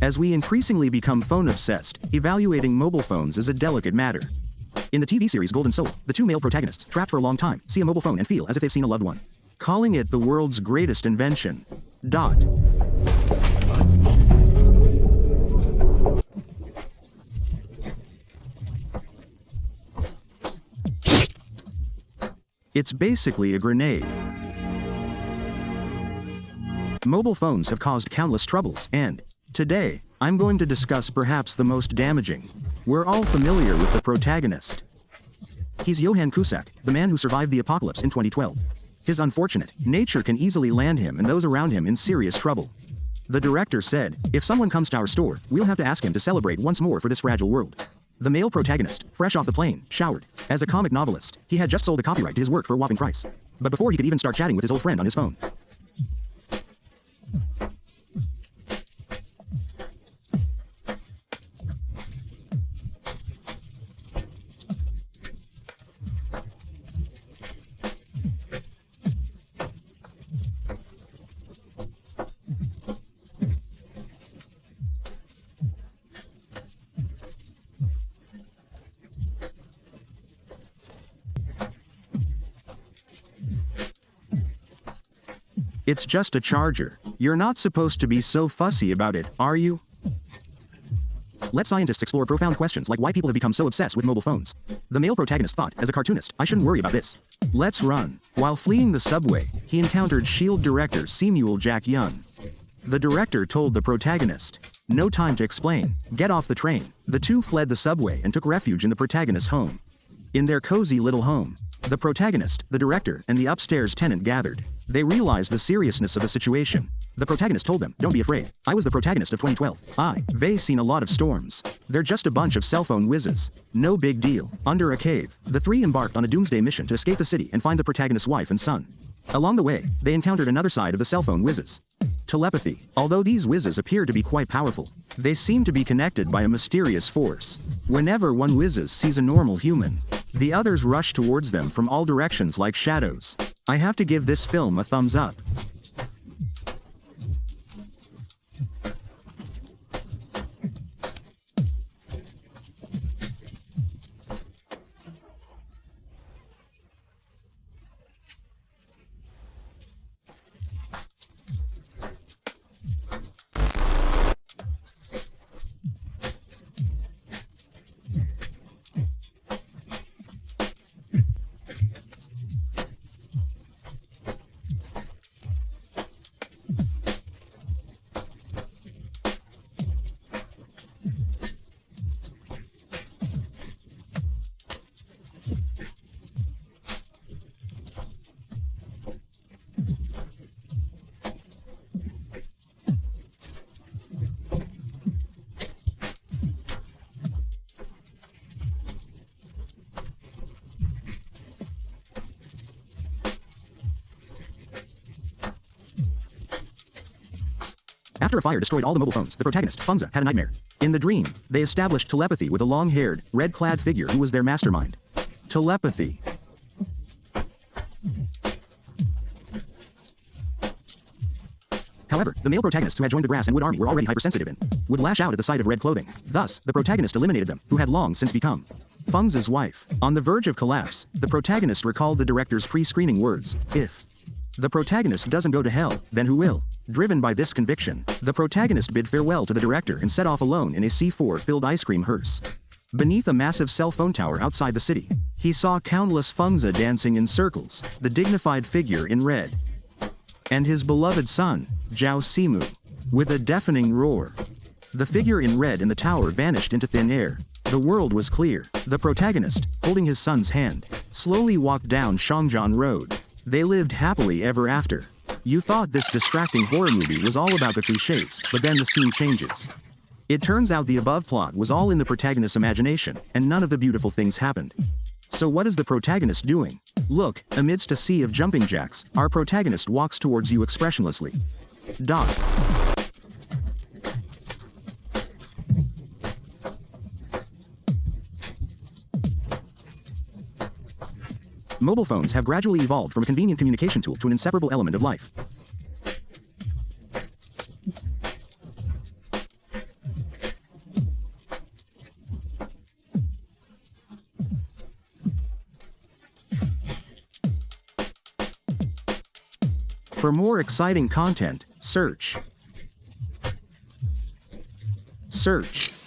As we increasingly become phone-obsessed, evaluating mobile phones is a delicate matter. In the TV series Golden Soul, the two male protagonists, trapped for a long time, see a mobile phone and feel as if they've seen a loved one. Calling it the world's greatest invention. It's basically a grenade. Mobile phones have caused countless troubles, and today, I'm going to discuss perhaps the most damaging. We're all familiar with the protagonist. He's Johann Cusack, the man who survived the apocalypse in 2012. His unfortunate nature can easily land him and those around him in serious trouble. The director said, "If someone comes to our store, we'll have to ask him to celebrate once more for this fragile world." The male protagonist, fresh off the plane, showered. As a comic novelist, he had just sold a copyright to his work for a whopping price. But before he could even start chatting with his old friend on his phone, it's just a charger. You're not supposed to be so fussy about it, are you? Let scientists explore profound questions like why people have become so obsessed with mobile phones. The male protagonist thought, as a cartoonist, I shouldn't worry about this. Let's run. While fleeing the subway, he encountered S.H.I.E.L.D. director Samuel Jack Young. The director told the protagonist, "No time to explain. Get off the train." The two fled the subway and took refuge in the protagonist's home. In their cozy little home, the protagonist, the director, and the upstairs tenant gathered. They realized the seriousness of the situation. The protagonist told them, "Don't be afraid. I was the protagonist of 2012. They've seen a lot of storms. They're just a bunch of cell phone whizzes. No big deal." Under a cave, the three embarked on a doomsday mission to escape the city and find the protagonist's wife and son. Along the way, they encountered another side of the cell phone whizzes. Telepathy. Although these whizzes appear to be quite powerful, they seem to be connected by a mysterious force. Whenever one whizzes sees a normal human, the others rush towards them from all directions like shadows. I have to give this film a thumbs up. After a fire destroyed all the mobile phones, the protagonist, Fungza, had a nightmare. In the dream, they established telepathy with a long-haired, red-clad figure who was their mastermind. Telepathy. However, the male protagonists who had joined the Grass and Wood Army were already hypersensitive and would lash out at the sight of red clothing. Thus, the protagonist eliminated them, who had long since become Fungza's wife. On the verge of collapse, the protagonist recalled the director's pre-screening words, "If the protagonist doesn't go to hell, then who will?" Driven by this conviction, the protagonist bid farewell to the director and set off alone in a C4-filled ice cream hearse. Beneath a massive cell phone tower outside the city, he saw countless Fungza dancing in circles, the dignified figure in red, and his beloved son, Zhao Simu. With a deafening roar, the figure in red in the tower vanished into thin air. The world was clear. The protagonist, holding his son's hand, slowly walked down Shangjian Road. They lived happily ever after. You thought this distracting horror movie was all about the cliches, but then the scene changes. It turns out the above plot was all in the protagonist's imagination, and none of the beautiful things happened. So what is the protagonist doing? Look, amidst a sea of jumping jacks, our protagonist walks towards you expressionlessly. Mobile phones have gradually evolved from a convenient communication tool to an inseparable element of life. For more exciting content, search. Search.